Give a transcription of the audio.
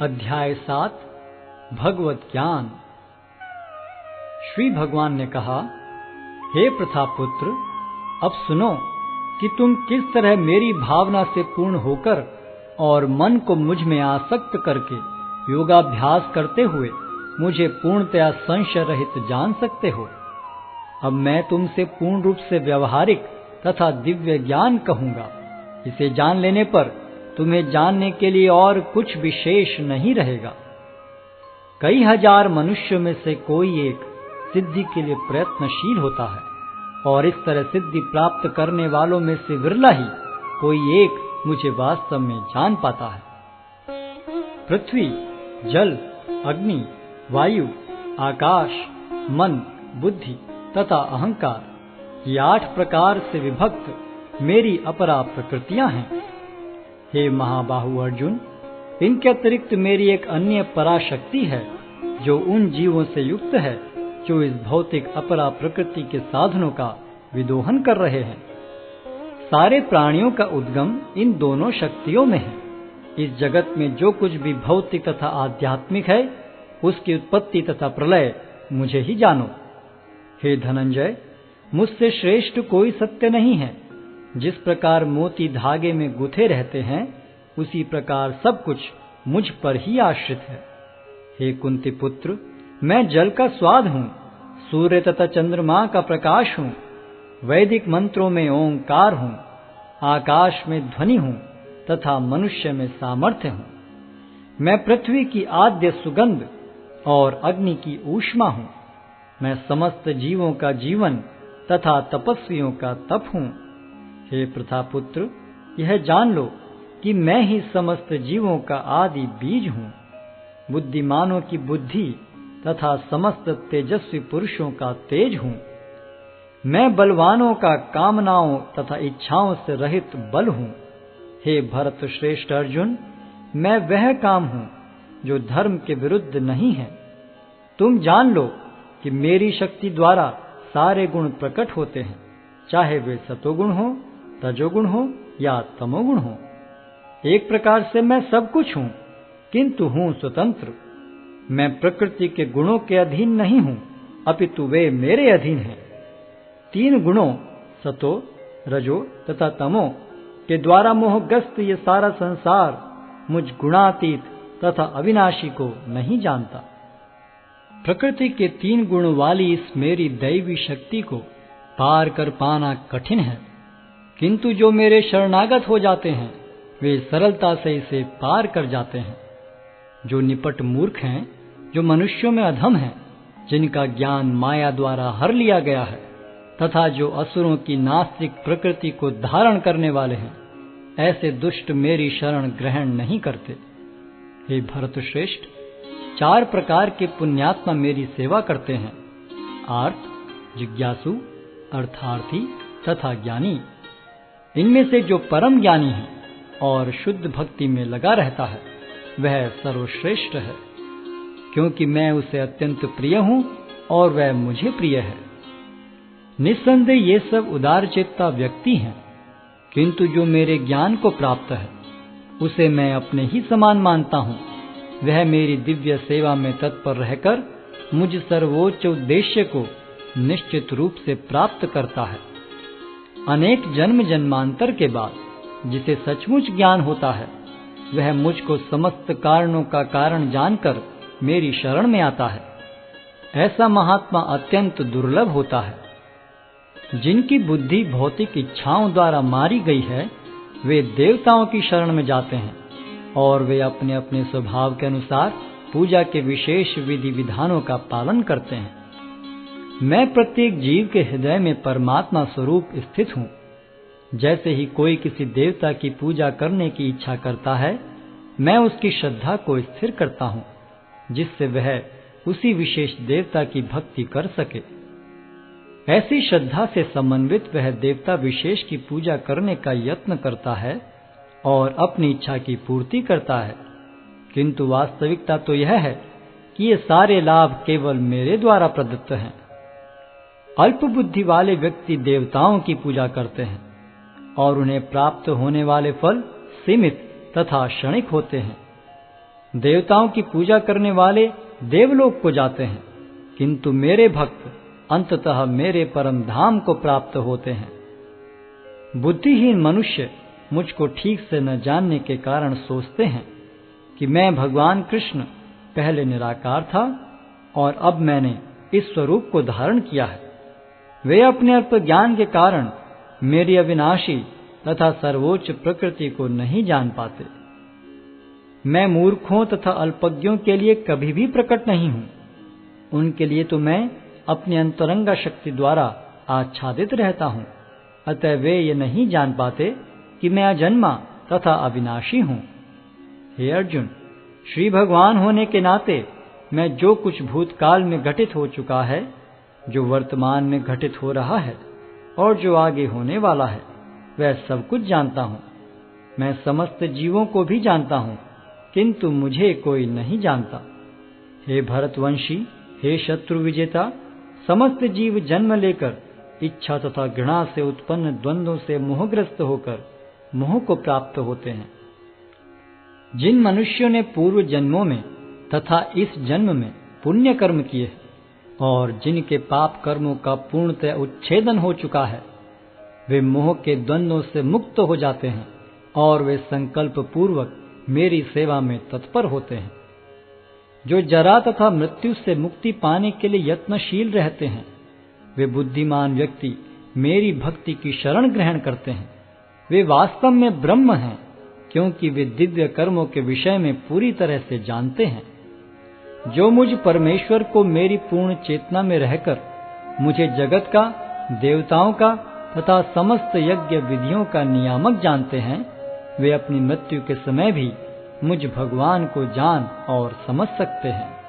अध्याय 7 भगवत ज्ञान। श्री भगवान ने कहा, हे प्रथापुत्र, अब सुनो कि तुम किस तरह मेरी भावना से पूर्ण होकर और मन को मुझ में आसक्त करके योगाभ्यास करते हुए मुझे पूर्णतया संशय रहित जान सकते हो। अब मैं तुमसे पूर्ण रूप से व्यवहारिक तथा दिव्य ज्ञान कहूंगा। इसे जान लेने पर तुम्हें जानने के लिए और कुछ विशेष नहीं रहेगा। कई हजार मनुष्यों में से कोई एक सिद्धि के लिए प्रयत्नशील होता है, और इस तरह सिद्धि प्राप्त करने वालों में से विरला ही कोई एक मुझे वास्तव में जान पाता है। पृथ्वी, जल, अग्नि, वायु, आकाश, मन, बुद्धि तथा अहंकार, ये 8 प्रकार से विभक्त मेरी अपरा प्रकृतियां हैं। हे महाबाहु अर्जुन, इनके अतिरिक्त मेरी एक अन्य पराशक्ति है जो उन जीवों से युक्त है जो इस भौतिक अपरा प्रकृति के साधनों का विदोहन कर रहे हैं। सारे प्राणियों का उद्गम इन दोनों शक्तियों में है। इस जगत में जो कुछ भी भौतिक तथा आध्यात्मिक है, उसकी उत्पत्ति तथा प्रलय मुझे ही जानो। हे धनंजय, मुझसे श्रेष्ठ कोई सत्य नहीं है। जिस प्रकार मोती धागे में गुथे रहते हैं, उसी प्रकार सब कुछ मुझ पर ही आश्रित है। हे कुंती पुत्र, मैं जल का स्वाद हूँ, सूर्य तथा चंद्रमा का प्रकाश हूँ, वैदिक मंत्रों में ओंकार हूँ, आकाश में ध्वनि हूँ तथा मनुष्य में सामर्थ्य हूँ। मैं पृथ्वी की आद्य सुगंध और अग्नि की ऊष्मा हूँ। मैं समस्त जीवों का जीवन तथा तपस्वियों का तप हूँ। हे प्रथापुत्र, यह जान लो कि मैं ही समस्त जीवों का आदि बीज हूँ, बुद्धिमानों की बुद्धि तथा समस्त तेजस्वी पुरुषों का तेज हूँ। मैं बलवानों का कामनाओं तथा इच्छाओं से रहित बल हूँ। हे भरत श्रेष्ठ अर्जुन, मैं वह काम हूँ जो धर्म के विरुद्ध नहीं है। तुम जान लो कि मेरी शक्ति द्वारा सारे गुण प्रकट होते हैं, चाहे वे सतोगुण हो, रजोगुण हो या तमोगुण हो। एक प्रकार से मैं सब कुछ हूँ, किंतु हूँ स्वतंत्र। मैं प्रकृति के गुणों के अधीन नहीं हूँ, अपितु वे मेरे अधीन हैं। 3 गुणों सतो, रजो तथा तमो के द्वारा मोहग्रस्त ये सारा संसार मुझ गुणातीत तथा अविनाशी को नहीं जानता। प्रकृति के 3 गुण वाली इस मेरी दैवी शक्ति को पार कर पाना कठिन है, किंतु जो मेरे शरणागत हो जाते हैं वे सरलता से इसे पार कर जाते हैं। जो निपट मूर्ख हैं, जो मनुष्यों में अधम हैं, जिनका ज्ञान माया द्वारा हर लिया गया है, तथा जो असुरों की नास्तिक प्रकृति को धारण करने वाले हैं, ऐसे दुष्ट मेरी शरण ग्रहण नहीं करते। हे भरत श्रेष्ठ, 4 प्रकार के पुण्यात्मा मेरी सेवा करते हैं: आर्त, जिज्ञासु, अर्थार्थी तथा ज्ञानी। इनमें से जो परम ज्ञानी है और शुद्ध भक्ति में लगा रहता है, वह सर्वश्रेष्ठ है, क्योंकि मैं उसे अत्यंत प्रिय हूँ और वह मुझे प्रिय है। निस्संदेह ये सब उदारचेता व्यक्ति हैं, किंतु जो मेरे ज्ञान को प्राप्त है, उसे मैं अपने ही समान मानता हूँ। वह मेरी दिव्य सेवा में तत्पर रहकर मुझ सर्वोच्च उद्देश्य को निश्चित रूप से प्राप्त करता है। अनेक जन्म जन्मांतर के बाद जिसे सचमुच ज्ञान होता है, वह मुझको समस्त कारणों का कारण जानकर मेरी शरण में आता है। ऐसा महात्मा अत्यंत दुर्लभ होता है। जिनकी बुद्धि भौतिक इच्छाओं द्वारा मारी गई है, वे देवताओं की शरण में जाते हैं, और वे अपने अपने स्वभाव के अनुसार पूजा के विशेष विधि विधानों का पालन करते हैं। मैं प्रत्येक जीव के हृदय में परमात्मा स्वरूप स्थित हूँ। जैसे ही कोई किसी देवता की पूजा करने की इच्छा करता है, मैं उसकी श्रद्धा को स्थिर करता हूँ, जिससे वह उसी विशेष देवता की भक्ति कर सके। ऐसी श्रद्धा से समन्वित वह देवता विशेष की पूजा करने का यत्न करता है और अपनी इच्छा की पूर्ति करता है, किंतु वास्तविकता तो यह है कि ये सारे लाभ केवल मेरे द्वारा प्रदत्त हैं। अल्प बुद्धि वाले व्यक्ति देवताओं की पूजा करते हैं, और उन्हें प्राप्त होने वाले फल सीमित तथा क्षणिक होते हैं। देवताओं की पूजा करने वाले देवलोक को जाते हैं, किंतु मेरे भक्त अंततः मेरे परम धाम को प्राप्त होते हैं। बुद्धिहीन मनुष्य मुझको ठीक से न जानने के कारण सोचते हैं कि मैं भगवान कृष्ण पहले निराकार था और अब मैंने इस स्वरूप को धारण किया है। वे अपने अल्प ज्ञान के कारण मेरी अविनाशी तथा सर्वोच्च प्रकृति को नहीं जान पाते। मैं मूर्खों तथा अल्पज्ञों के लिए कभी भी प्रकट नहीं हूं। उनके लिए तो मैं अपनी अंतरंगा शक्ति द्वारा आच्छादित रहता हूं, अतः वे ये नहीं जान पाते कि मैं अजन्मा तथा अविनाशी हूं। हे अर्जुन, श्री भगवान होने के नाते मैं जो कुछ भूतकाल में घटित हो चुका है, जो वर्तमान में घटित हो रहा है और जो आगे होने वाला है, वह सब कुछ जानता हूं। मैं समस्त जीवों को भी जानता हूं, किंतु मुझे कोई नहीं जानता। हे भरतवंशी, हे शत्रु विजेता, समस्त जीव जन्म लेकर इच्छा तथा घृणा से उत्पन्न द्वंद्वों से मोहग्रस्त होकर मोह को प्राप्त होते हैं। जिन मनुष्यों ने पूर्व जन्मों में तथा इस जन्म में पुण्य कर्म किए और जिनके पाप कर्मों का पूर्णतः उच्छेदन हो चुका है, वे मोह के द्वंद्वों से मुक्त हो जाते हैं और वे संकल्प पूर्वक मेरी सेवा में तत्पर होते हैं। जो जरा तथा मृत्यु से मुक्ति पाने के लिए यत्नशील रहते हैं, वे बुद्धिमान व्यक्ति मेरी भक्ति की शरण ग्रहण करते हैं। वे वास्तव में ब्रह्म हैं, क्योंकि वे दिव्य कर्मों के विषय में पूरी तरह से जानते हैं। जो मुझ परमेश्वर को मेरी पूर्ण चेतना में रहकर मुझे जगत का, देवताओं का तथा समस्त यज्ञ विधियों का नियामक जानते हैं, वे अपनी मृत्यु के समय भी मुझ भगवान को जान और समझ सकते हैं।